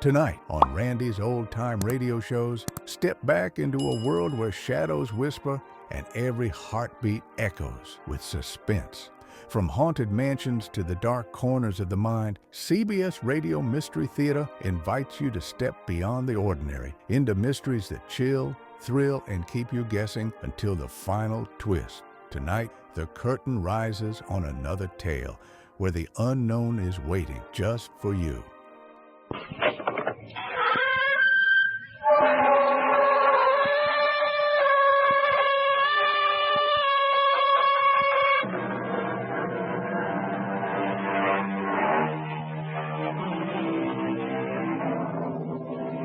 Tonight on Randy's Old Time Radio Shows, step back into a world where shadows whisper and every heartbeat echoes with suspense. From haunted mansions to the dark corners of the mind, CBS Radio Mystery Theater invites you to step beyond the ordinary into mysteries that chill, thrill, and keep you guessing until the final twist. Tonight, the curtain rises on another tale where the unknown is waiting just for you.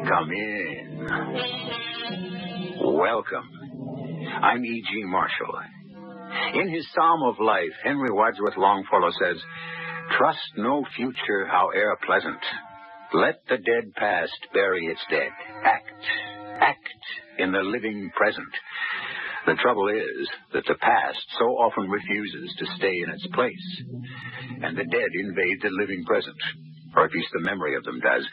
Come in. Welcome. I'm E.G. Marshall. In his Psalm of Life, Henry Wadsworth Longfellow says, "Trust no future, howe'er pleasant. Let the dead past bury its dead. Act in the living present." The trouble is that the past so often refuses to stay in its place, and the dead invade the living present, or at least the memory of them does,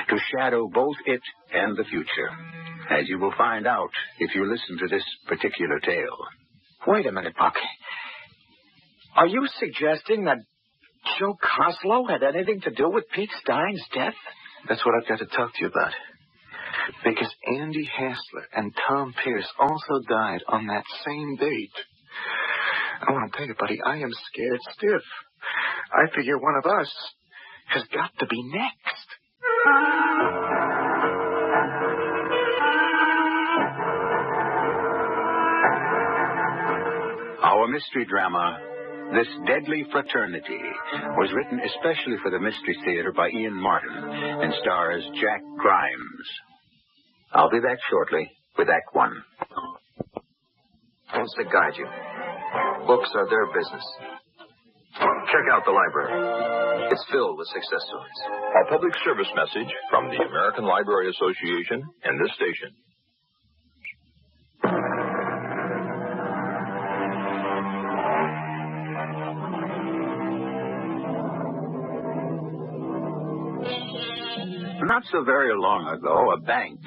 to shadow both it and the future, as you will find out if you listen to this particular tale. Wait a minute, Buck. Are you suggesting that Joe Coslow had anything to do with Pete Stein's death? That's what I've got to talk to you about. Because Andy Hassler and Tom Pierce also died on that same date. I want to tell you, buddy, I am scared stiff. I figure one of us has got to be next. Our mystery drama, This Deadly Fraternity, was written especially for the Mystery Theater by Ian Martin and stars Jack Grimes. I'll be back shortly with Act One. Wants to guide you. Books are their business. Check out the library. It's filled with success stories. A public service message from the American Library Association and this station. Not so very long ago, a bank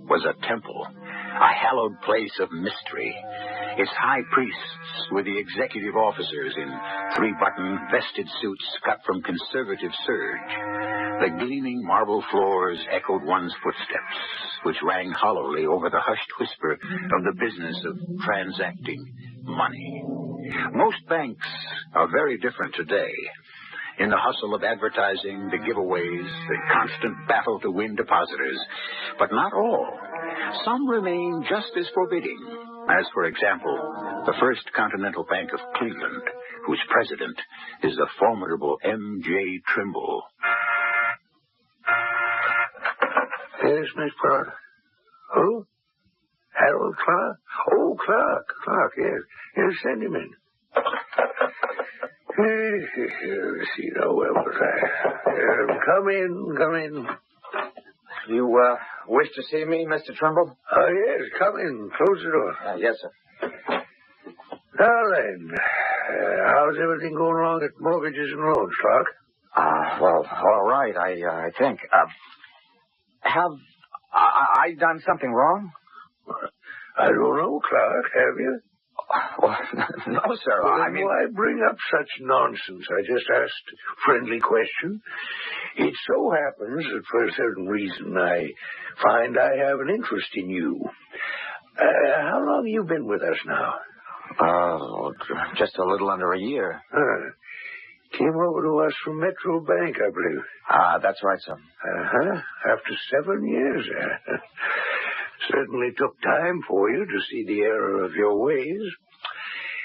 was a temple, a hallowed place of mystery. Its high priests were the executive officers in three-button vested suits cut from conservative serge. The gleaming marble floors echoed one's footsteps, which rang hollowly over the hushed whisper of the business of transacting money. Most banks are very different today. In the hustle of advertising, the giveaways, the constant battle to win depositors. But not all. Some remain just as forbidding, as, for example, the First Continental Bank of Cleveland, whose president is the formidable M.J. Trimble. Yes, Miss Clark. Who? Harold Clark? Oh, Clark, yes. Yes, send him in. Let's see, now, where was I? Come in. You, wish to see me, Mr. Trimble? Oh, yes, come in. Close the door. Yes, sir. Now then, how's everything going along at Mortgages and Loans, Clark? Well, all right, I think. Have I done something wrong? I don't know, Clark. Have you? Well, no, sir. Well, I mean, why bring up such nonsense? I just asked a friendly question. It so happens that for a certain reason I find I have an interest in you. How long have you been with us now? Just a little under a year. Came over to us from Metro Bank, I believe. That's right, sir. After 7 years. Certainly took time for you to see the error of your ways.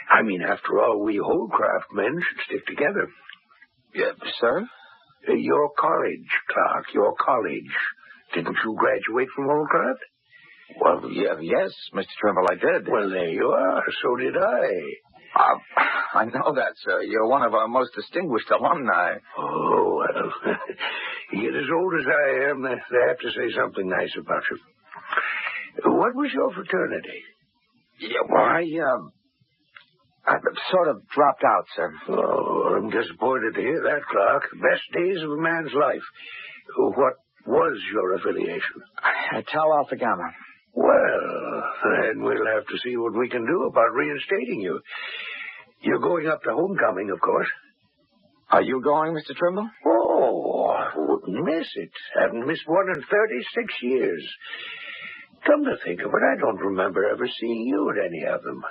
I mean, after all, we Holdcraft men should stick together. Sir? Your college, Clark, your college. Didn't you graduate from Holdcraft? Well, yes, Mr. Trimble, I did. Well, there you are. So did I. I know that, sir. You're one of our most distinguished alumni. Oh, well, you get as old as I am, they have to say something nice about you. What was your fraternity? Yeah, well, I sort of dropped out, sir. Oh, I'm disappointed to hear that, Clark. Best days of a man's life. What was your affiliation? Tau Alpha Gamma. Well, then we'll have to see what we can do about reinstating you. You're going up to homecoming, of course. Are you going, Mr. Trimble? Oh, I wouldn't miss it. Haven't missed one in 36 years. Come to think of it, I don't remember ever seeing you at any of them.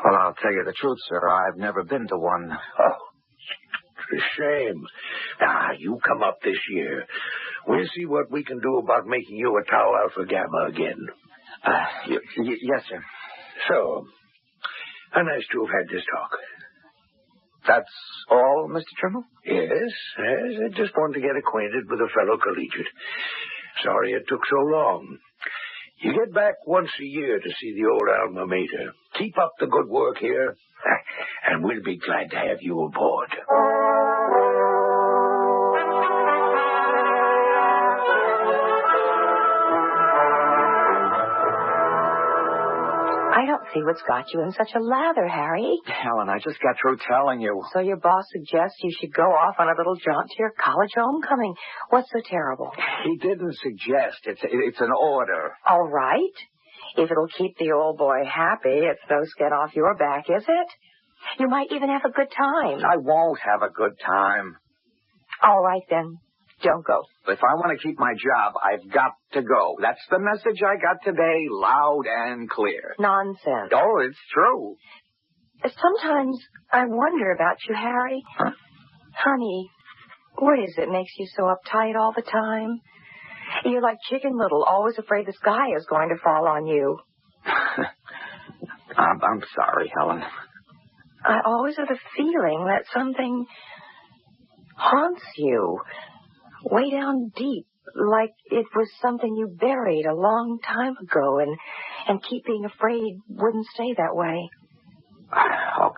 Well, I'll tell you the truth, sir. I've never been to one. Oh, it's a shame. Now, you come up this year. We'll see what we can do about making you a Tau Alpha Gamma again. Yes, sir. So, how nice to have had this talk. That's all, Mr. Trimble? Yes. I just wanted to get acquainted with a fellow collegiate. Sorry it took so long. You get back once a year to see the old alma mater. Keep up the good work here, and we'll be glad to have you aboard. I don't see what's got you in such a lather, Harry. Helen, I just got through telling you. So your boss suggests you should go off on a little jaunt to your college homecoming. What's so terrible? He didn't suggest. It's an order. All right. If it'll keep the old boy happy, it's no skin off your back, is it? You might even have a good time. I won't have a good time. All right, then. Don't go. If I want to keep my job, I've got to go. That's the message I got today, loud and clear. Nonsense. Oh, it's true. Sometimes I wonder about you, Harry. Huh? Honey, what is it makes you so uptight all the time? You're like Chicken Little, always afraid the sky is going to fall on you. I'm sorry, Helen. I always have the feeling that something haunts you. Way down deep, like it was something you buried a long time ago and keep being afraid wouldn't stay that way. Oh,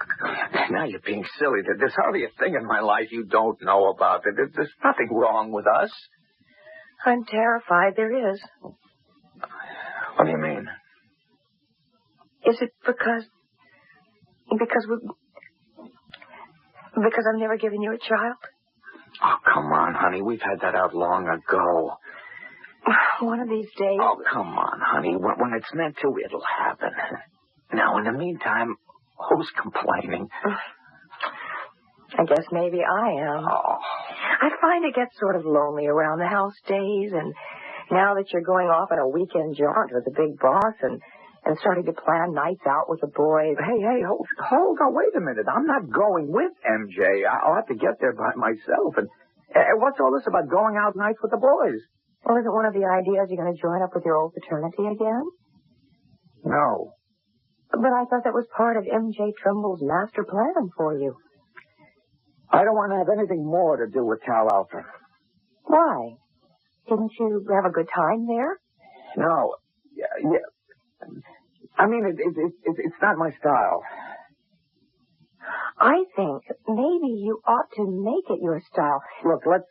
now you're being silly. There's hardly a thing in my life you don't know about. There's nothing wrong with us. I'm terrified there is. What do you mean? Is it because I've never given you a child? Oh, come on, honey. We've had that out long ago. One of these days... Oh, come on, honey. When it's meant to, it'll happen. Now, in the meantime, who's complaining? I guess maybe I am. Oh. I find it gets sort of lonely around the house days, and now that you're going off on a weekend jaunt with the big boss and starting to plan nights out with the boys. Hey, hold on, wait a minute. I'm not going with MJ. I'll have to get there by myself. And what's all this about going out nights with the boys? Well, is it one of the ideas you're going to join up with your old fraternity again? No. But I thought that was part of MJ Trimble's master plan for you. I don't want to have anything more to do with Tau Alpha. Why? Didn't you have a good time there? No. Yeah. I mean, it's not my style. I think maybe you ought to make it your style. Look, let's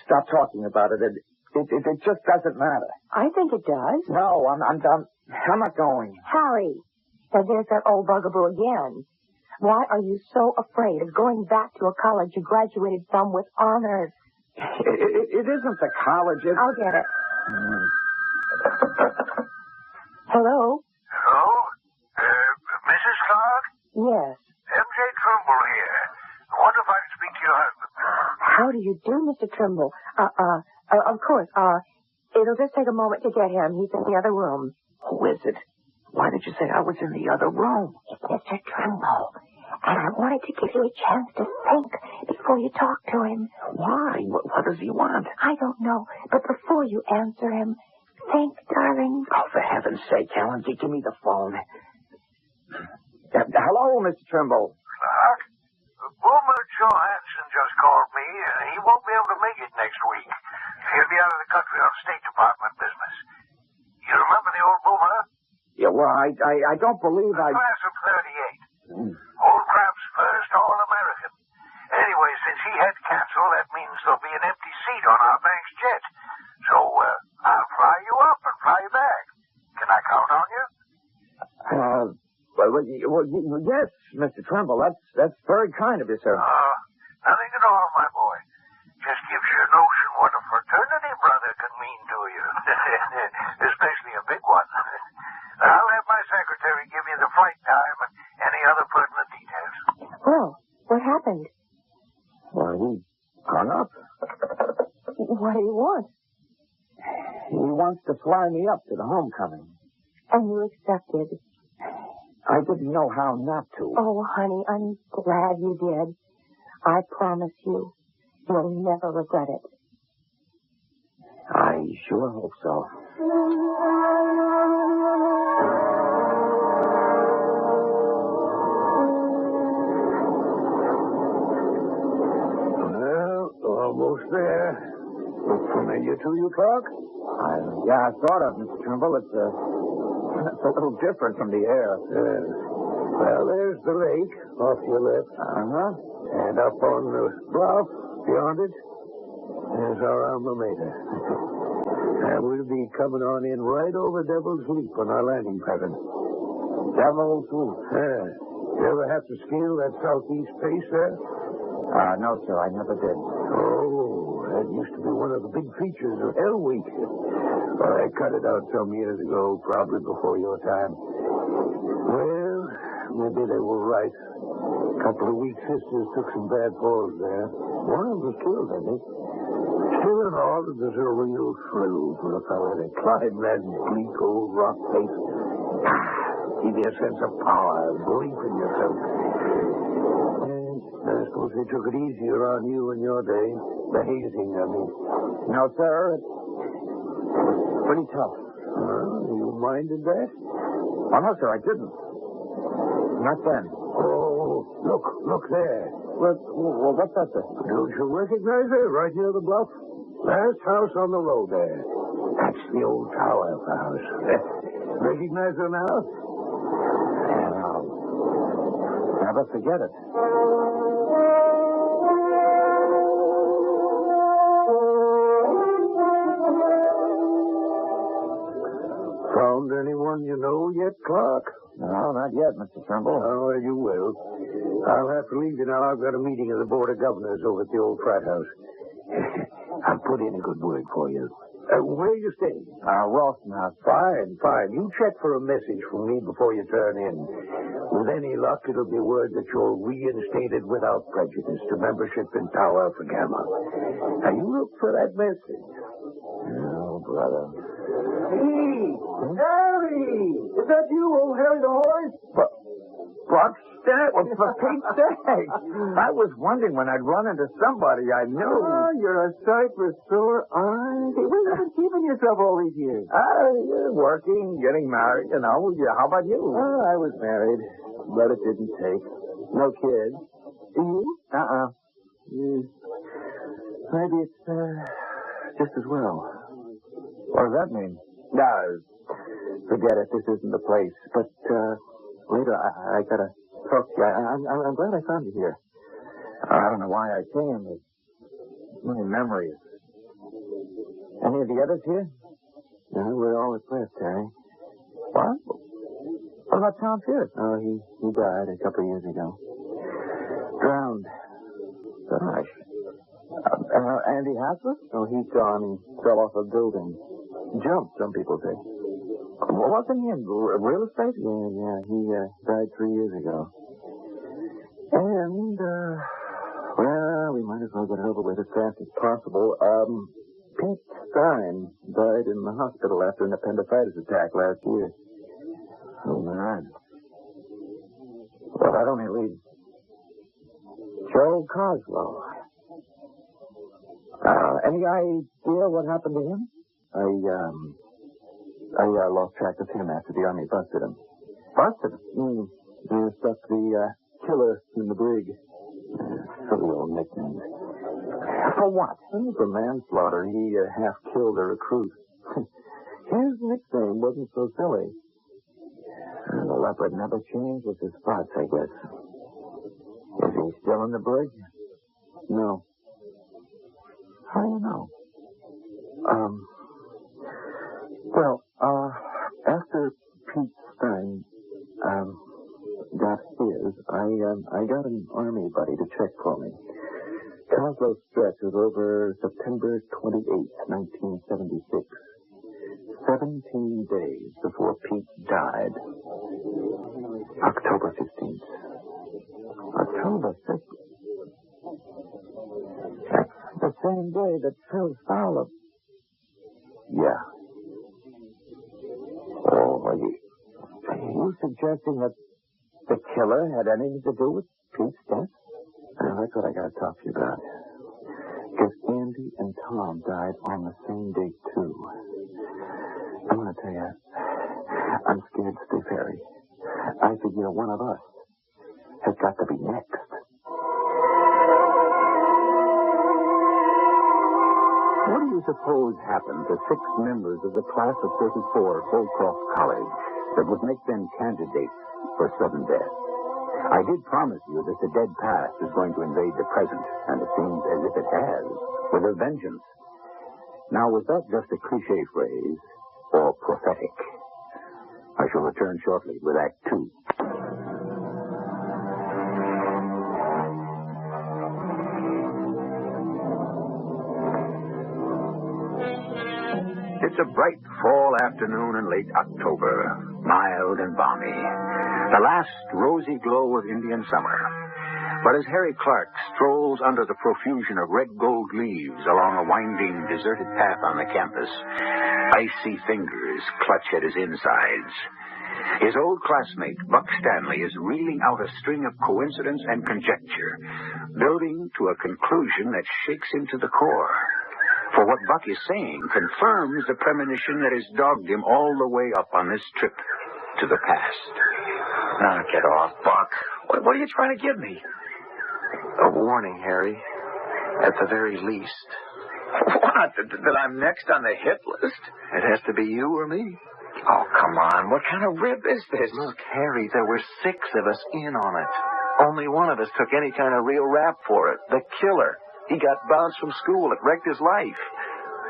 stop talking about it. It just doesn't matter. I think it does. No, I'm not going. Harry, there's that old bugaboo again. Why are you so afraid of going back to a college you graduated from with honors? It isn't the college. I'll get it. Hello? Hello? Mrs. Clark? Yes. MJ Trimble here. I wonder if I can speak to your husband. How do you do, Mr. Trimble? Of course. It'll just take a moment to get him. He's in the other room. Who is it? Why did you say I was in the other room? It's Mr. Trimble. And I wanted to give you a chance to think before you talk to him. Why? What does he want? I don't know. But before you answer him, think, darling. Oh, for heaven's sake, Helen, give me the phone. Hello, Mr. Trimble. Clark? Boomer Johansson just called me, and he won't be able to make it next week. He'll be out of the country on State Department business. You remember the old Boomer? Yeah, well, I don't believe The class of 38. Old Crab's first All-American. Anyway, since he had to cancel, that means there'll be an empty seat on our bank's jet. So, I'll fly you up and fly you back. Can I count on you? Well, yes, Mr. Trimble. That's very kind of you, sir. Nothing at all, my boy. Just gives you a notion what a fraternity brother can mean to you. Especially a big one. I'll have my secretary give you the flight time and any other pertinent details. Well, what happened? Well, he hung up. What do you want? He wants to fly me up to the homecoming. And you accepted. I didn't know how not to. Oh, honey, I'm glad you did. I promise you, you'll never regret it. I sure hope so. Well, almost there. Look familiar to you, Clark? Yeah, sort of, Mr. Trimble. It's a little different from the air. Well, there's the lake off your left. Uh-huh. And up on the bluff beyond it, there's our alma mater. And we'll be coming on in right over Devil's Leap on our landing pattern. Devil's Leap? Yeah. You ever have to scale that southeast face there? No, sir, I never did. Oh, that used to be one of the big features of Hell Week. Well, I cut it out some years ago, probably before your time. Well, maybe they were right. A couple of weak sisters took some bad falls there. One of them was killed, I think. Still in all, it was a real thrill for a fellow to climb that bleak old rock face. Give you a sense of power, belief in yourself. And I suppose they took it easier on you in your day. The hazing, I mean. No, sir. It was pretty tough. You minded that? Oh, no, sir, I didn't. Not then. Oh, look there. Well, what's that, sir? Don't you recognize it? Right near the bluff? Last house on the road there. That's the old tower house. Recognize her now? Never forget it. Found anyone you know yet, Clark? No, not yet, Mr. Trimble. Oh, well, you will. I'll have to leave you now. I've got a meeting of the Board of Governors over at the old frat house. I'll put in a good word for you. Where are you staying? Rawson House. Fine. You check for a message from me before you turn in. With any luck, it'll be word that you're reinstated without prejudice to membership in Tau Alpha Gamma. Now, you look for that message. Oh, brother. Hey! Harry! Is that you, old Harry the Horse? What's that? Well, for Pete's sake. I was wondering when I'd run into somebody I knew. Oh, you're a sight for sore eyes. Hey, where have you been keeping yourself all these years? Working, getting married, you know. Yeah, how about you? Oh, I was married, but it didn't take. No kids. You? Maybe it's just as well. What does that mean? No, forget it. This isn't the place. But later, I gotta talk to you. I'm glad I found you here. I don't know why I came. There's many memories. Any of the others here? No, we're all that's left, Terry. What? What about Tom Pierce? Oh, he died a couple of years ago. Drowned. Gosh. Andy Haslett? Oh, he's gone. He fell off a building. Jumped, some people say. Well, wasn't he in real estate? Yeah. He died 3 years ago. And, well, we might as well get it over with as fast as possible. Pete Stein died in the hospital after an appendicitis attack last year. Oh, man. Well, that only leaves Joe Coslow. Any idea what happened to him? I lost track of him after the Army busted him. Busted him? They stuck the killer in the brig. Silly old nickname. For what? For manslaughter. He half killed a recruit. His nickname wasn't so silly. The leopard never changes his spots, I guess. Is he still in the brig? No. How do you know? Well, after Pete Stein got his, I got an Army buddy to check for me. Coslow stretch was over September 28th, 1976. 17 days before Pete died. October 15th. October 15th. That's the same day that Phil Fowler... Yeah. Oh, are you suggesting that the killer had anything to do with Pete's death? That's what I got to talk to you about. Because Andy and Tom died on the same date, too. I'm going to tell you, I'm scared stiff, Harry. I figure one of us has got to be next. What do you suppose happened to 6 members of the class of 34 at Holcroft College that would make them candidates for sudden death? I did promise you that the dead past is going to invade the present, and it seems as if it has, with a vengeance. Now, was that just a cliche phrase, or prophetic? I shall return shortly with Act 2. It's a bright fall afternoon in late October, mild and balmy. The last rosy glow of Indian summer. But as Harry Clark strolls under the profusion of red gold leaves along a winding, deserted path on the campus, icy fingers clutch at his insides. His old classmate, Buck Stanley, is reeling out a string of coincidence and conjecture, building to a conclusion that shakes him to the core. For what Buck is saying confirms the premonition that has dogged him all the way up on this trip to the past. Knock it off, Buck. What are you trying to give me? A warning, Harry. At the very least. What? That I'm next on the hit list? It has to be you or me. Oh, come on. What kind of rib is this? Look, Harry, there were 6 of us in on it. Only one of us took any kind of real rap for it. The killer. He got bounced from school. It wrecked his life.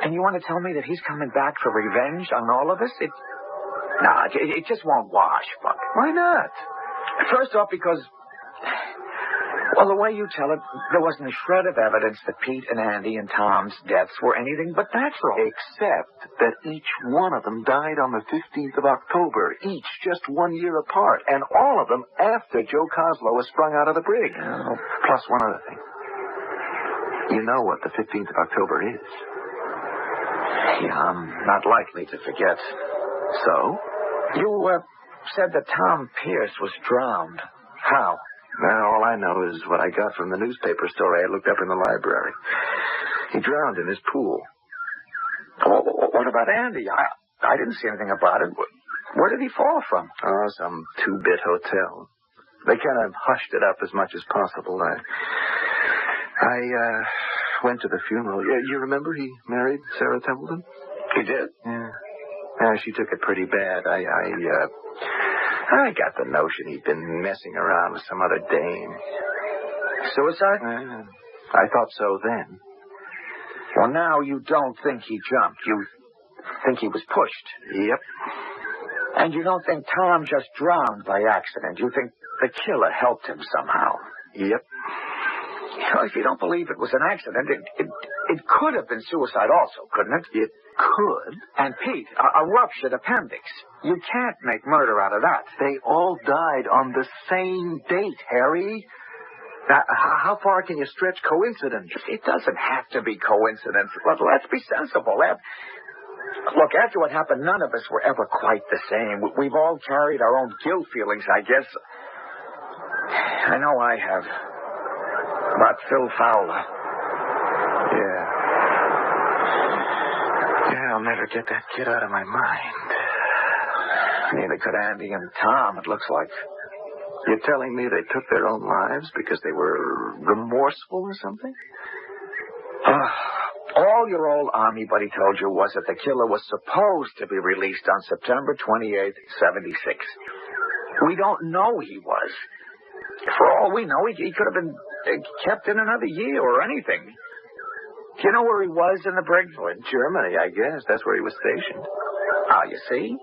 And you want to tell me that he's coming back for revenge on all of us? Nah, it just won't wash, Buck. Why not? First off, because... Well, the way you tell it, there wasn't a shred of evidence that Pete and Andy and Tom's deaths were anything but natural. Except that each one of them died on the 15th of October, each just 1 year apart, and all of them after Joe Coslow was sprung out of the brig. Oh. Plus one other thing. You know what the 15th of October is. Yeah, I'm not likely to forget. So? You said that Tom Pierce was drowned. How? Well, all I know is what I got from the newspaper story I looked up in the library. He drowned in his pool. What about Andy? I didn't see anything about it. Where did he fall from? Oh, some 2-bit hotel. They kind of hushed it up as much as possible. I went to the funeral. You remember he married Sarah Templeton? He did? Yeah. She took it pretty bad. I got the notion he'd been messing around with some other dame. Suicide? I thought so then. Well, now you don't think he jumped. You think he was pushed. Yep. And you don't think Tom just drowned by accident. You think the killer helped him somehow. Yep. Well, if you don't believe it was an accident, it could have been suicide also, couldn't it? It could. And Pete, a ruptured appendix. You can't make murder out of that. They all died on the same date, Harry. Now, how far can you stretch coincidence? It doesn't have to be coincidence. Let's be sensible. Look, after what happened, none of us were ever quite the same. We've all carried our own guilt feelings, I guess. I know I have. About Phil Fowler. Yeah, I'll never get that kid out of my mind. Neither could Andy and Tom, it looks like. You're telling me they took their own lives because they were remorseful or something? All your old Army buddy told you was that the killer was supposed to be released on September 28th, 76. We don't know he was. For all we know, he could have been kept in another year or anything. Do you know where he was in the brig? Oh, in Germany, I guess. That's where he was stationed. Oh, you see?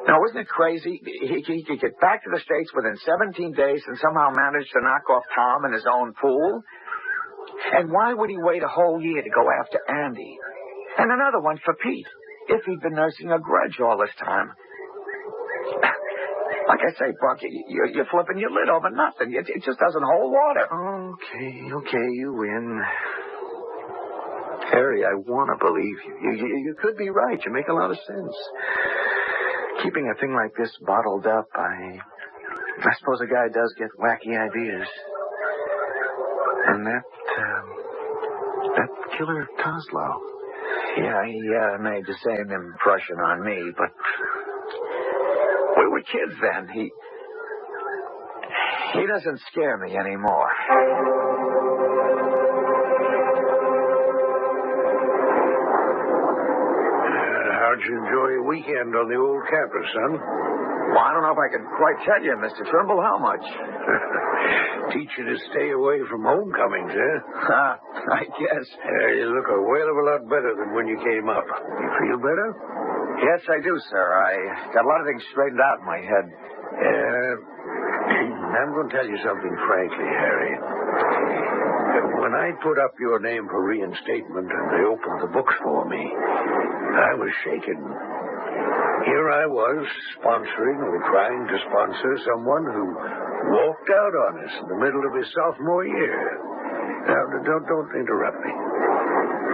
Now, isn't it crazy? He could get back to the States within 17 days and somehow manage to knock off Tom in his own pool. And why would he wait a whole year to go after Andy? And another one for Pete, if he'd been nursing a grudge all this time. Like I say, Buck, you're flipping your lid over nothing. It just doesn't hold water. Okay, you win. Harry, I want to believe you. You could be right. You make a lot of sense. Keeping a thing like this bottled up, I suppose a guy does get wacky ideas. And that killer Kozlow. Yeah, he made the same impression on me, but we were kids then. He doesn't scare me anymore. How'd you enjoy your weekend on the old campus, son? Well, I don't know if I can quite tell you, Mr. Trimble, how much. Teach you to stay away from homecomings, eh? I guess. You look a whale of a lot better than when you came up. You feel better? Yes, I do, sir. I got a lot of things straightened out in my head. I'm going to tell you something frankly, Harry. When I put up your name for reinstatement and they opened the books for me, I was shaken. Here I was, sponsoring or trying to sponsor someone who walked out on us in the middle of his sophomore year. Now, don't interrupt me.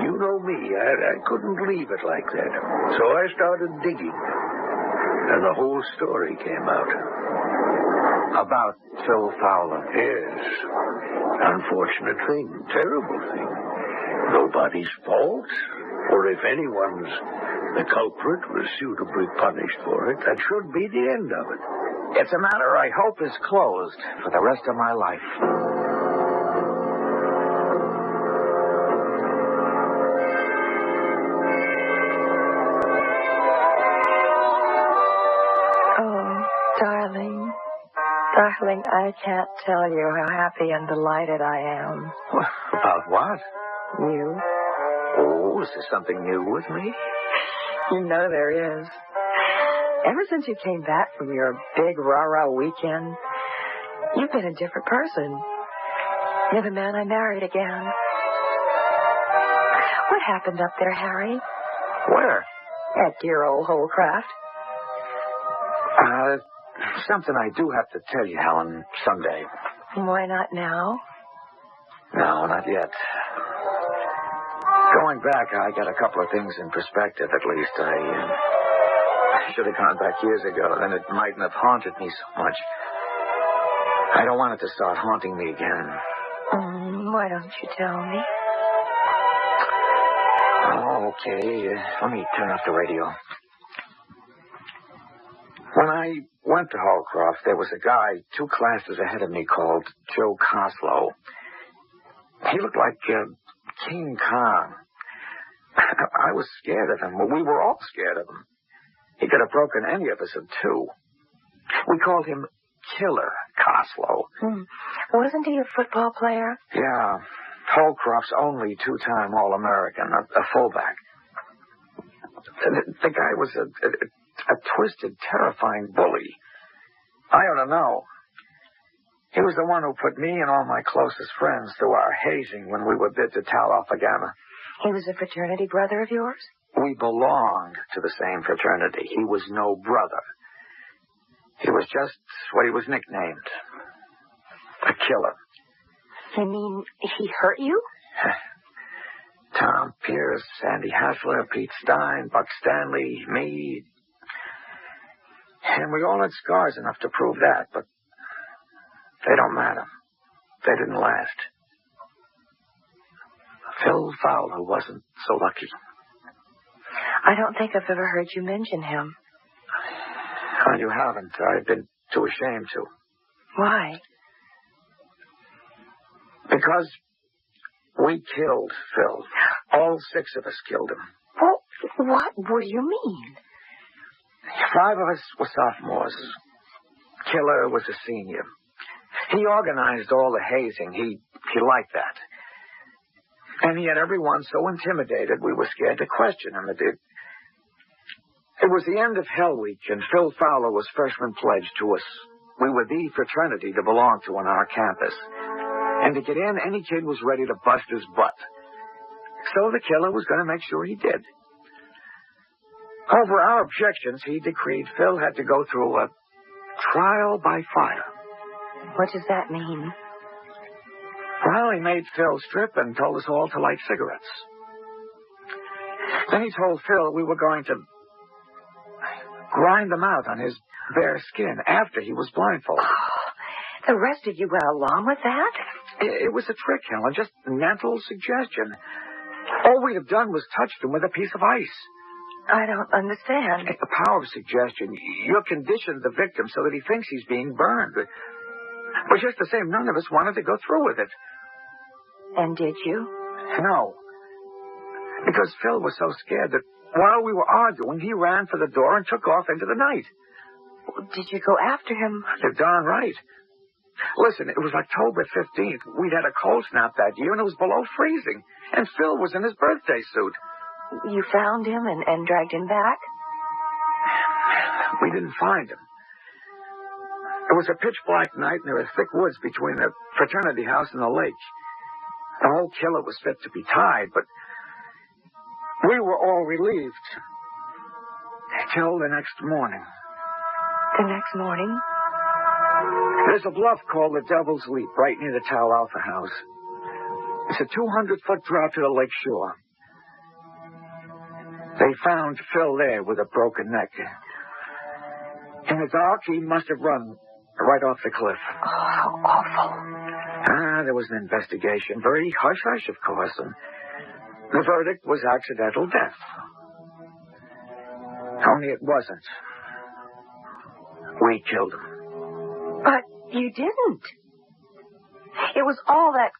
You know me. I couldn't leave it like that. So I started digging. And the whole story came out. About Phil Fowler? Yes. Unfortunate thing. Terrible thing. Nobody's fault. Or if anyone's the culprit was suitably punished for it, that should be the end of it. It's a matter I hope is closed for the rest of my life. Oh, darling. Darling, I can't tell you how happy and delighted I am. About what? You? Oh, is there something new with me? You know there is. Ever since you came back from your big rah-rah weekend, you've been a different person. You're the man I married again. What happened up there, Harry? Where? At dear old Holcraft. Something I do have to tell you, Helen, someday. Why not now? No, not yet. Going back, I got a couple of things in perspective, at least. I should have gone back years ago, then it mightn't have haunted me so much. I don't want it to start haunting me again. Why don't you tell me? Oh, okay. Let me turn off the radio. When I went to Holcroft, there was a guy 2 classes ahead of me called Joe Kozlow. He looked like King Kong. I was scared of him. We were all scared of him. He could have broken any of us in 2. We called him Killer Kozlow. Wasn't he a football player? Yeah. Holcroft's only 2-time All-American, a fullback. The guy was a twisted, terrifying bully. I ought to know. He was the one who put me and all my closest friends through our hazing when we were bid to Tau Alpha Gamma. He was a fraternity brother of yours? We belonged to the same fraternity. He was no brother. He was just what he was nicknamed. A killer. You mean he hurt you? Tom Pierce, Andy Hassler, Pete Stein, Buck Stanley, me. And we all had scars enough to prove that, but they don't matter. They didn't last. Phil Fowler wasn't so lucky. I don't think I've ever heard you mention him. Oh, you haven't. I've been too ashamed to. Why? Because we killed Phil. All 6 of us killed him. Well, what do you mean? 5 of us were sophomores. Killer was a senior. He organized all the hazing. He liked that. And he had everyone so intimidated we were scared to question him. It was the end of Hell Week, and Phil Fowler was freshman pledged to us. We were the fraternity to belong to on our campus. And to get in, any kid was ready to bust his butt. So the killer was going to make sure he did. Over our objections, he decreed Phil had to go through a trial by fire. What does that mean? Well, he made Phil strip and told us all to light cigarettes. Then he told Phil we were going to grind them out on his bare skin after he was blindfolded. Oh, the rest of you went along with that? It was a trick, Helen, just mental suggestion. All we'd have done was touched him with a piece of ice. I don't understand. The power of suggestion. You conditioned the victim so that he thinks he's being burned. But just the same, none of us wanted to go through with it. And did you? No. Because Phil was so scared that while we were arguing, he ran for the door and took off into the night. Did you go after him? You're darn right. Listen, it was October 15th. We'd had a cold snap that year, and it was below freezing. And Phil was in his birthday suit. You found him and dragged him back? We didn't find him. It was a pitch-black night, and there were thick woods between the Fraternity house and the lake. The whole killer was fit to be tied, but we were all relieved. Till the next morning. The next morning? There's a bluff called the Devil's Leap right near the Tau Alpha house. It's a 200-foot drop to the lake shore. They found Phil there with a broken neck. In the dark, he must have run right off the cliff. Oh, how awful. There was an investigation. Very hush-hush, of course. And the verdict was accidental death. Only it wasn't. We killed him. But you didn't. It was all that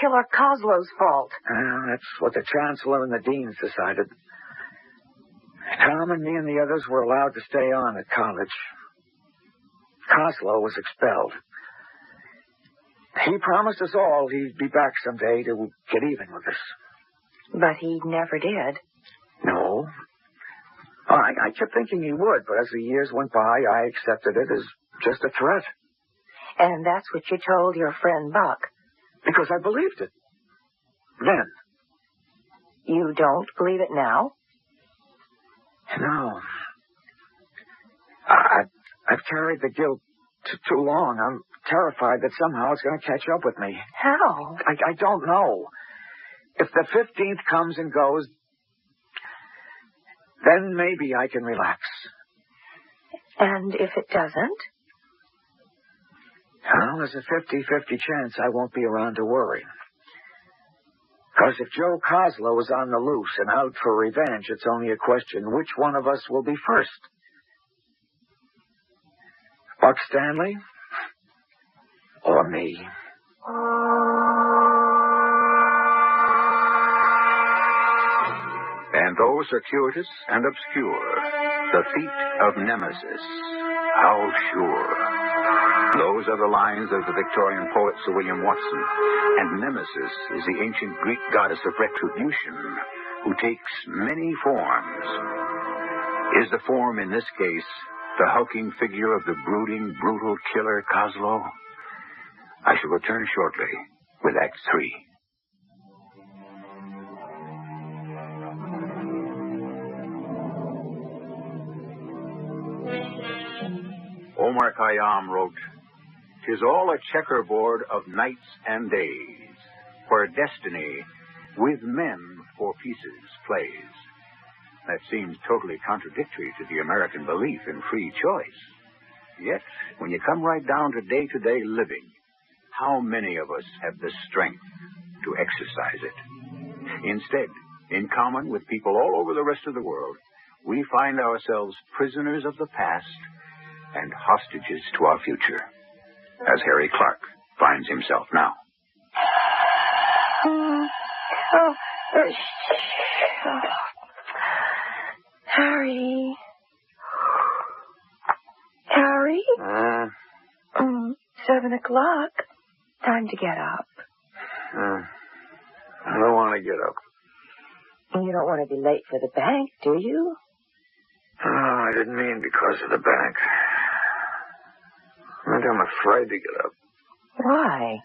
killer Coslow's fault. That's what the chancellor and the deans decided. Tom and me and the others were allowed to stay on at college. Coslow was expelled. He promised us all he'd be back someday to get even with us. But he never did. No. I kept thinking he would, but as the years went by, I accepted it as just a threat. And that's what you told your friend Buck. Because I believed it. Then. You don't believe it now? No. I've carried the guilt too long. I'm terrified that somehow it's going to catch up with me. How? I don't know. If the 15th comes and goes, then maybe I can relax. And if it doesn't? Well, there's a 50-50 chance I won't be around to worry. Because if Joe Coslow is on the loose and out for revenge, it's only a question which one of us will be first. Buck Stanley or me? And though circuitous and obscure, the feet of Nemesis, how sure. Those are the lines of the Victorian poet Sir William Watson. And Nemesis is the ancient Greek goddess of retribution, who takes many forms. Is the form in this case the hulking figure of the brooding, brutal killer Coslow? I shall return shortly with Act 3. Omar Khayyam wrote, "'Tis all a checkerboard of nights and days, where destiny with men for pieces plays." That seems totally contradictory to the American belief in free choice. Yet, when you come right down to day-to-day living, how many of us have the strength to exercise it? Instead, in common with people all over the rest of the world, we find ourselves prisoners of the past and hostages to our future, as Harry Clark finds himself now. Harry? Harry? 7 o'clock. Time to get up. I don't want to get up. You don't want to be late for the bank, do you? Oh, I didn't mean because of the bank. I think I'm afraid to get up. Why?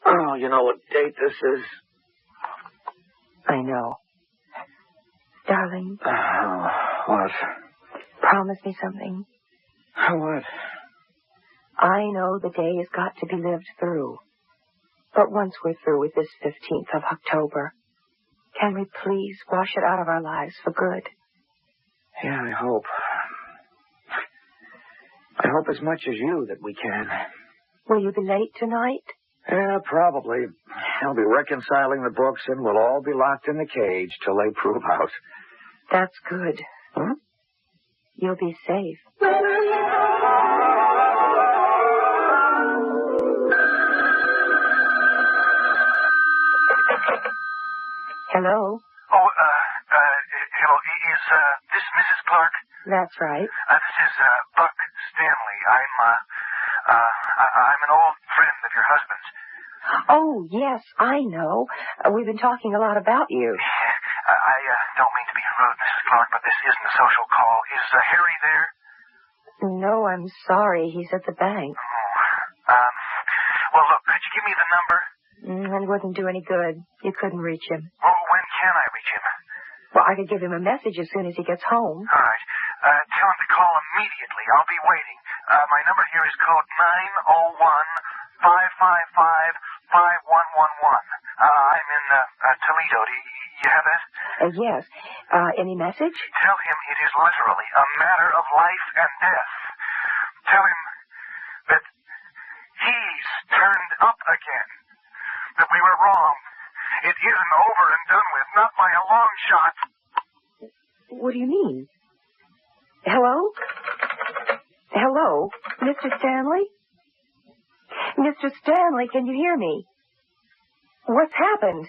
Oh, you know what date this is? I know. Darling. What? Promise me something. What? I know the day has got to be lived through. But once we're through with this 15th of October, can we please wash it out of our lives for good? Yeah, I hope. I hope as much as you that we can. Will you be late tonight? Yeah, probably. I'll be reconciling the books and we'll all be locked in the cage till they prove out. That's good. Huh? You'll be safe. Hello? Oh, hello. Is this Mrs. Clark? That's right. This is Buck Stanley. I'm an old friend of your husband's. Oh, yes, I know. We've been talking a lot about you. I don't mean to be rude, Mrs. Clark, but this isn't a social call. Is Harry there? No, I'm sorry. He's at the bank. Oh, well, look, could you give me the number? It wouldn't do any good. You couldn't reach him. Oh, when can I reach him? Well, I could give him a message as soon as he gets home. All right. Tell him to call immediately. I'll be waiting. My number here is code 901-555-5111. I'm in Toledo. Do you have that? Yes. Any message? Tell him it is literally a matter of life and death. Tell him that he's turned up again. That we were wrong. It isn't over and done with, not by a long shot. What do you mean? Hello? Hello? Mr. Stanley? Mr. Stanley, can you hear me? What's happened?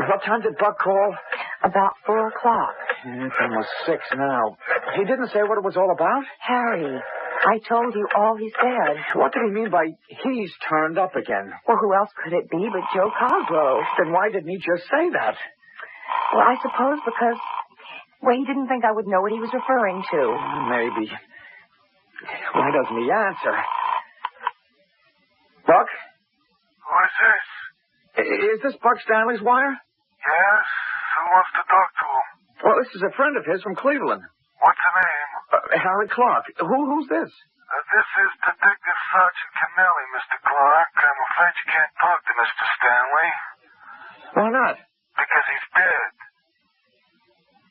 What time did Buck call? About 4 o'clock. It's almost 6 now. He didn't say what it was all about? Harry, I told you all he said. What did he mean by he's turned up again? Well, who else could it be but Joe Cosgrove? Then why didn't he just say that? Well, I suppose because, well, he didn't think I would know what he was referring to. Maybe. Why doesn't he answer? Buck? Who is this? Is this Buck Stanley's wire? Yes? Who wants to talk to him? Well, this is a friend of his from Cleveland. What's the name? Harry Clark. Who's this? This is Detective Sergeant Kennelly, Mr. Clark. I'm afraid you can't talk to Mr. Stanley. Why not? Because he's dead.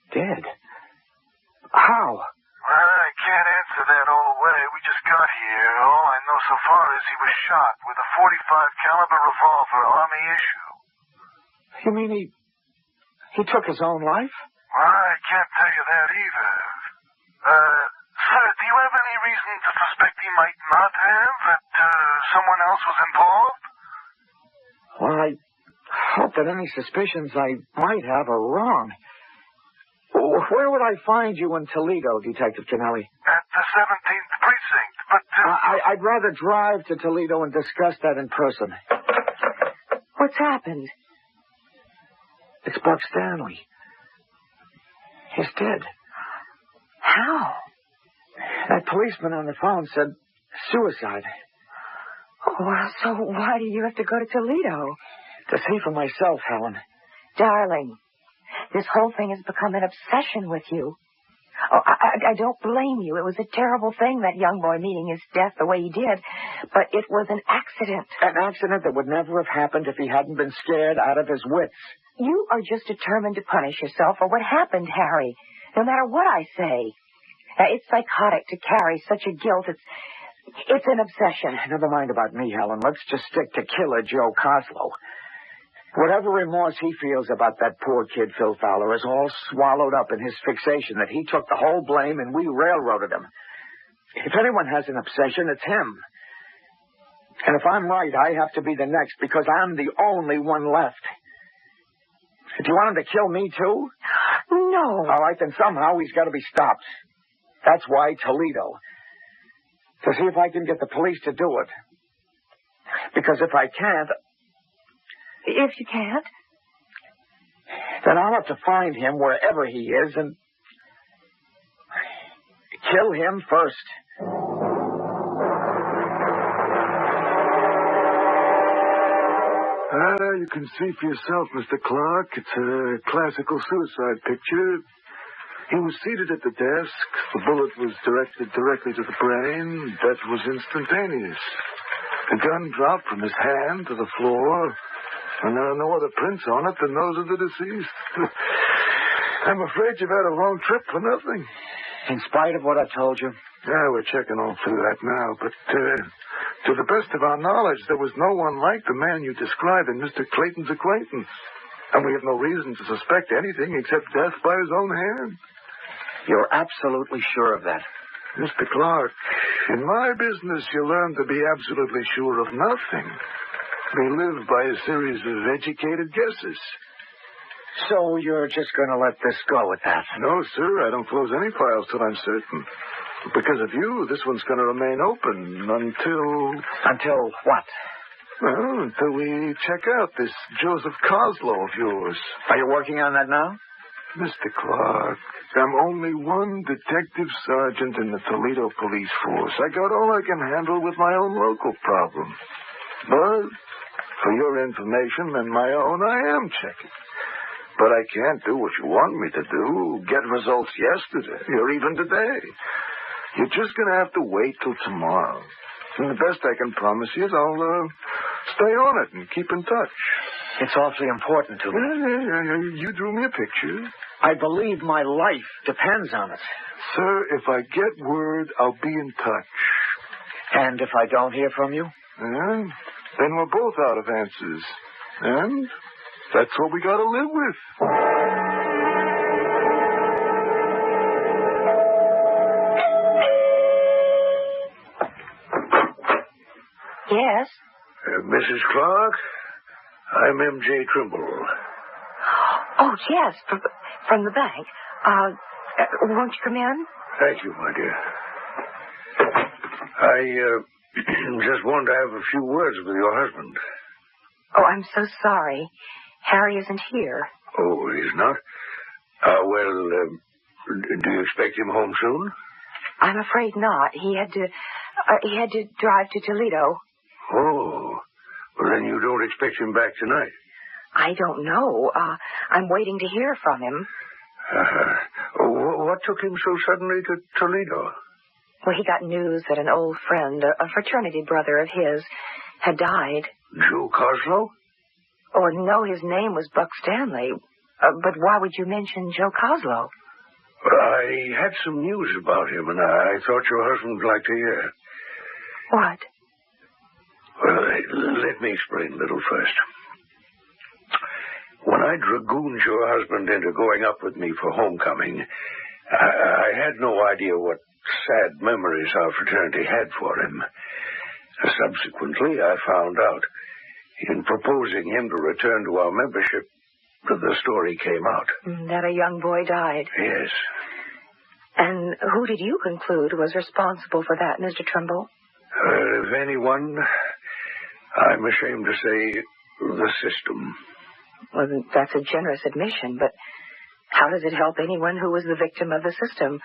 Dead? How? Well, I can't answer that all the way. We just got here. All I know so far is he was shot with a .45 caliber revolver, Army issue. You mean he took his own life? Well, I can't tell you that either. Sir, do you have any reason to suspect he might not have? That someone else was involved? Well, I hope that any suspicions I might have are wrong. Where would I find you in Toledo, Detective Kennelly? At the 17th Precinct, but... I'd rather drive to Toledo and discuss that in person. What's happened? It's Buck Stanley. He's dead. How? That policeman on the phone said suicide. Oh, well, so why do you have to go to Toledo? To see for myself, Helen. Darling, this whole thing has become an obsession with you. Oh, I don't blame you. It was a terrible thing, that young boy meeting his death the way he did. But it was an accident. An accident that would never have happened if he hadn't been scared out of his wits. You are just determined to punish yourself for what happened, Harry. No matter what I say. It's psychotic to carry such a guilt. It's an obsession. Never mind about me, Helen. Let's just stick to killer Joe Coslow. Whatever remorse he feels about that poor kid, Phil Fowler, is all swallowed up in his fixation that he took the whole blame and we railroaded him. If anyone has an obsession, it's him. And if I'm right, I have to be the next because I'm the only one left. Do you want him to kill me, too? No. All right, then somehow he's got to be stopped. That's why Toledo. To see if I can get the police to do it. Because if I can't... If you can't? Then I'll have to find him wherever he is and kill him first. You can see for yourself, Mr. Clark. It's a classical suicide picture. He was seated at the desk. The bullet was directed directly to the brain. Death was instantaneous. The gun dropped from his hand to the floor, and there are no other prints on it than those of the deceased. I'm afraid you've had a long trip for nothing. In spite of what I told you? Yeah, we're checking all through that now, but to the best of our knowledge, there was no one like the man you described in Mr. Clayton's acquaintance. And we have no reason to suspect anything except death by his own hand. You're absolutely sure of that? Mr. Clark, in my business, you learn to be absolutely sure of nothing. We live by a series of educated guesses. So you're just going to let this go at that? No, sir. I don't close any files till I'm certain. Because of you, this one's going to remain open until... Until what? Well, until we check out this Joseph Coslow of yours. Are you working on that now? Mr. Clark, I'm only one detective sergeant in the Toledo police force. I got all I can handle with my own local problems. But for your information and my own, I am checking. But I can't do what you want me to do, get results yesterday or even today. You're just going to have to wait till tomorrow. And the best I can promise you is I'll stay on it and keep in touch. It's awfully important to me. Yeah. You drew me a picture. I believe my life depends on it. Sir, if I get word, I'll be in touch. And if I don't hear from you? Then we're both out of answers. And that's what we got to live with. Yes? Mrs. Clark, I'm M.J. Trimble. Oh, yes, from the bank. Won't you come in? Thank you, my dear. I just wanted to have a few words with your husband. Oh, I'm so sorry. Harry isn't here. Oh, he's not? Do you expect him home soon? I'm afraid not. He had to drive to Toledo. Oh, well, then you don't expect him back tonight? I don't know. I'm waiting to hear from him. What took him so suddenly to Toledo? Well, he got news that an old friend, a fraternity brother of his, had died. Joe Coslow? Oh, no, his name was Buck Stanley. But why would you mention Joe Coslow? I had some news about him, and I thought your husband would like to hear. What? Well, let me explain a little first. When I dragooned your husband into going up with me for homecoming, I had no idea what sad memories our fraternity had for him. Subsequently, I found out. In proposing him to return to our membership, the story came out. That a young boy died. Yes. And who did you conclude was responsible for that, Mr. Trimble? If anyone, I'm ashamed to say the system. Well, that's a generous admission, but how does it help anyone who was the victim of the system,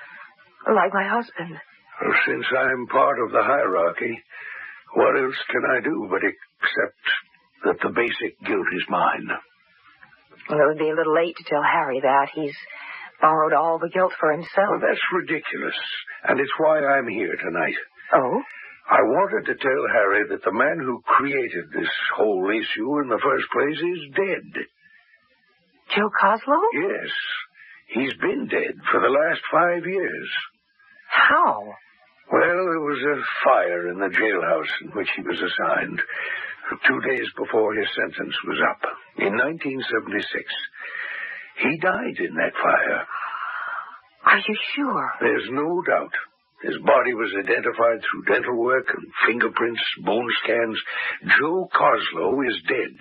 like my husband? Well, since I'm part of the hierarchy, what else can I do but accept that the basic guilt is mine? Well, it would be a little late to tell Harry that. He's borrowed all the guilt for himself. Well, that's ridiculous, and it's why I'm here tonight. Oh? I wanted to tell Harry that the man who created this whole issue in the first place is dead. Joe Coslow? Yes. He's been dead for the last 5 years. How? Well, there was a fire in the jailhouse in which he was assigned 2 days before his sentence was up, in 1976. He died in that fire. Are you sure? There's no doubt. His body was identified through dental work and fingerprints, bone scans. Joe Coslow is dead.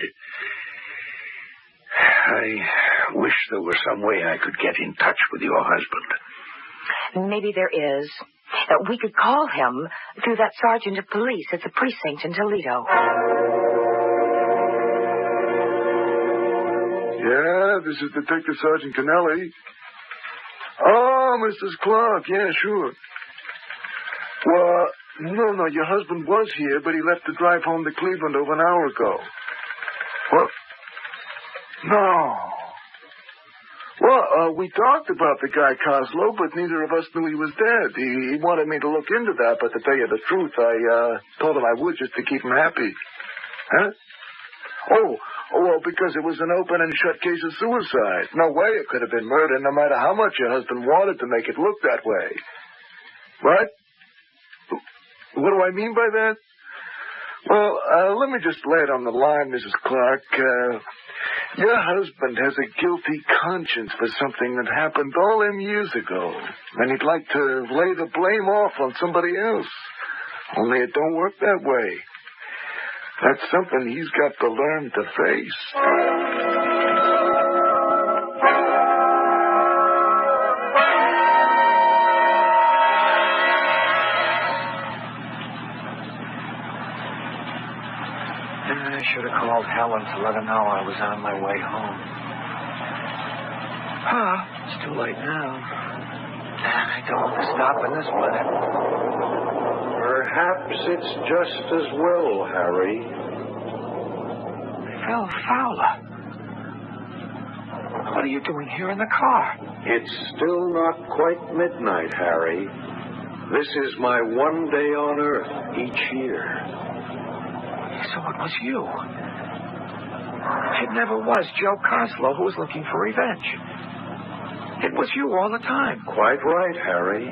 I wish there was some way I could get in touch with your husband. Maybe there is. We could call him through that sergeant of police at the precinct in Toledo. Yeah, this is Detective Sergeant Kennelly. Oh, Mrs. Clark. Yeah, sure. No, your husband was here, but he left to drive home to Cleveland over an hour ago. What? No. Well, we talked about the guy Coslow, but neither of us knew he was dead. He wanted me to look into that, but to tell you the truth, I told him I would just to keep him happy. Huh? Well, because it was an open and shut case of suicide. No way it could have been murder, no matter how much your husband wanted to make it look that way. What? What do I mean by that? Well, let me just lay it on the line, Mrs. Clark. Your husband has a guilty conscience for something that happened all them years ago, and he'd like to lay the blame off on somebody else. Only it don't work that way. That's something he's got to learn to face. I should have called Helen to let her know I was on my way home. It's too late now. I don't want to stop in this minute. Perhaps it's just as well, Harry. Phil Fowler. What are you doing here in the car? It's still not quite midnight, Harry. This is my one day on Earth each year. So it was you. It never was Joe Coslow who was looking for revenge. It was you all the time. Quite right, Harry.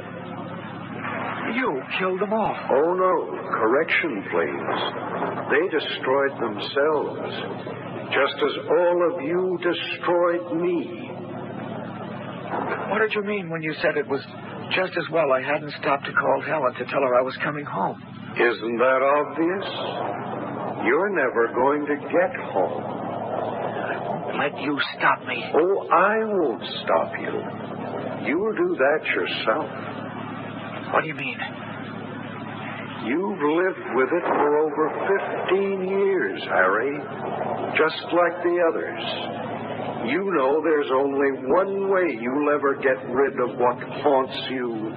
You killed them all. Oh, no. Correction, please. They destroyed themselves, just as all of you destroyed me. What did you mean when you said it was just as well I hadn't stopped to call Helen to tell her I was coming home? Isn't that obvious? You're never going to get home. I won't let you stop me. Oh, I won't stop you. You'll do that yourself. What do you mean? You've lived with it for over 15 years, Harry. Just like the others. You know there's only one way you'll ever get rid of what haunts you.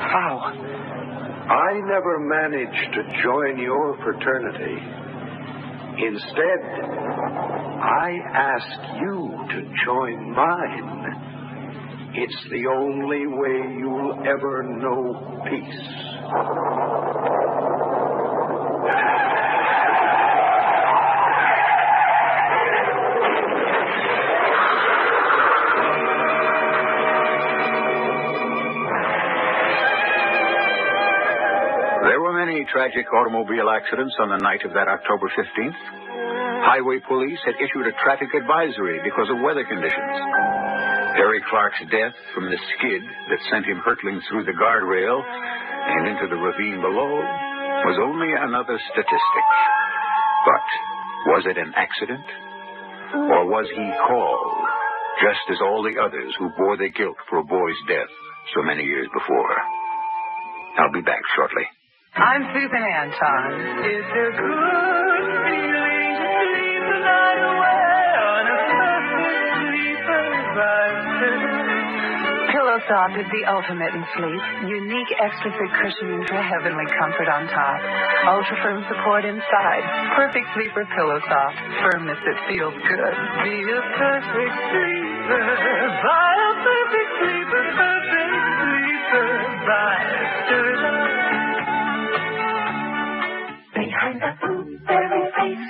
How? I never managed to join your fraternity. Instead, I asked you to join mine. It's the only way you'll ever know peace. There were many tragic automobile accidents on the night of that October 15th. Highway police had issued a traffic advisory because of weather conditions. Harry Clark's death from the skid that sent him hurtling through the guardrail and into the ravine below was only another statistic. But was it an accident? Or was he called, just as all the others who bore the guilt for a boy's death so many years before? I'll be back shortly. I'm Susan Anton. It's a good feeling to sleep the night away on a perfect sleeper's Pillow Soft is the ultimate in sleep. Unique extra thick cushioning for heavenly comfort on top. Ultra firm support inside. Perfect sleeper Pillow Soft. Firmness that feels good. Be a perfect sleeper. Buy a perfect sleeper. Perfect sleeper. Buy behind the blueberry face,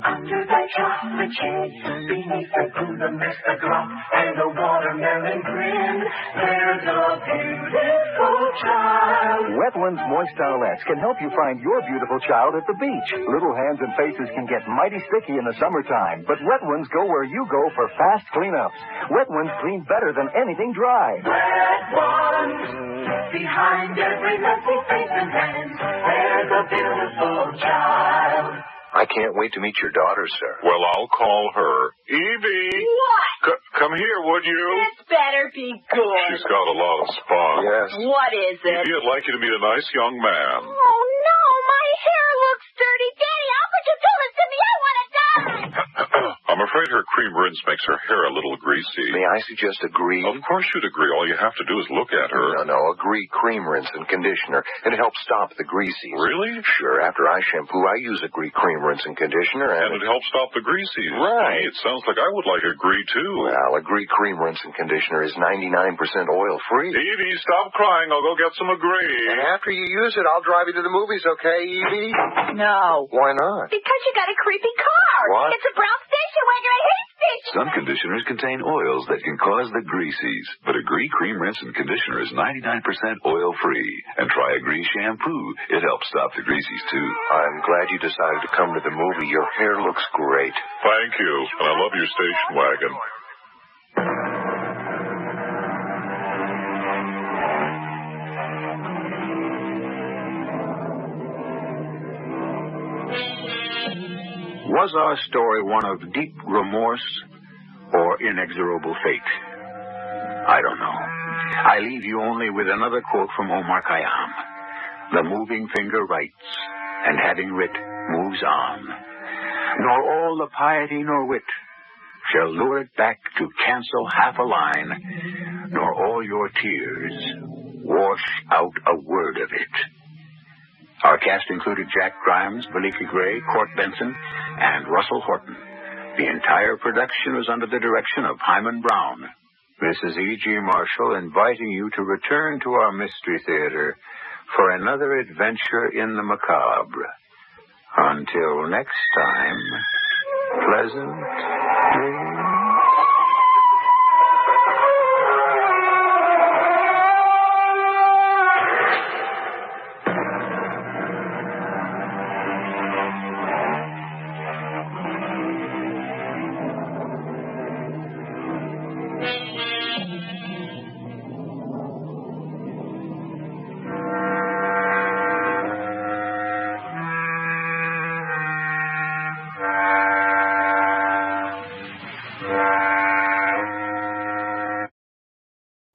under the chocolate shade, beneath the Buddha mist, the glop, and the watermelon grin, there's a beautiful child. Wetlands Moist Towelettes can help you find your beautiful child at the beach. Little hands and faces can get mighty sticky in the summertime, but Wet Ones go where you go for fast cleanups. Wet Ones clean better than anything dry. Wet Ones. Behind every messy face and hand, there's a beautiful child. I can't wait to meet your daughter, sir. Well, I'll call her. Evie! What? Come here, would you? This better be good. She's got a lot of spunk. Yes. What is it? Evie, I'd like you to meet a nice young man. Oh, no, my hair looks dirty. Daddy, how could you do this to me? I want to die. I'm afraid hair cream rinse makes her hair a little greasy. May I suggest Agree? Of course you'd agree. All you have to do is look at her. No, Agree cream rinse and conditioner. It helps stop the greasies. Really? Sure. After I shampoo, I use Agree cream rinse and conditioner. And it helps stop the greasies. Right. It sounds like I would like Agree, too. Well, Agree cream rinse and conditioner is 99% oil-free. Evie, stop crying. I'll go get some Agree. And after you use it, I'll drive you to the movies, okay, Evie? No. Why not? Because you got a creepy car. What? It's a brown station wagon. I hate stations. Some conditioners contain oils that can cause the greasies, but Agree Cream Rinse and Conditioner is 99% oil-free. And try Agree Shampoo. It helps stop the greasies, too. I'm glad you decided to come to the movie. Your hair looks great. Thank you. And I love your station wagon. Was our story one of deep remorse or inexorable fate? I don't know. I leave you only with another quote from Omar Khayyam. The moving finger writes, and having writ, moves on. Nor all the piety nor wit shall lure it back to cancel half a line, nor all your tears wash out a word of it. Our cast included Jack Grimes, Valika Gray, Court Benson, and Russell Horton. The entire production was under the direction of Hyman Brown. This is E.G. Marshall inviting you to return to our Mystery Theater for another adventure in the macabre. Until next time, pleasant dreams.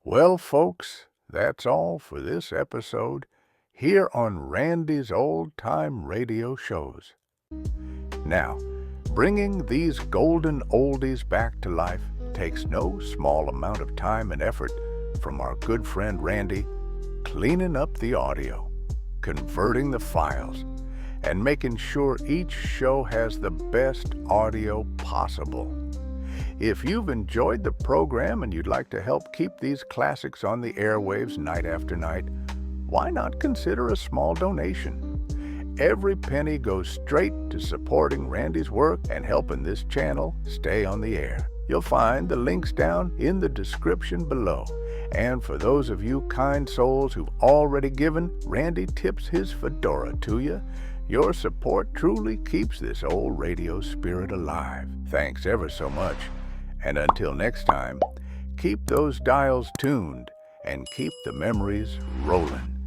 Well, folks, that's all for this episode here on Randy's Old Time Radio Shows. Now, bringing these golden oldies back to life takes no small amount of time and effort from our good friend Randy, cleaning up the audio, converting the files, and making sure each show has the best audio possible. If you've enjoyed the program and you'd like to help keep these classics on the airwaves night after night, why not consider a small donation? Every penny goes straight to supporting Randy's work and helping this channel stay on the air. You'll find the links down in the description below. And for those of you kind souls who've already given, Randy tips his fedora to you. Your support truly keeps this old radio spirit alive. Thanks ever so much. And until next time, keep those dials tuned and keep the memories rolling.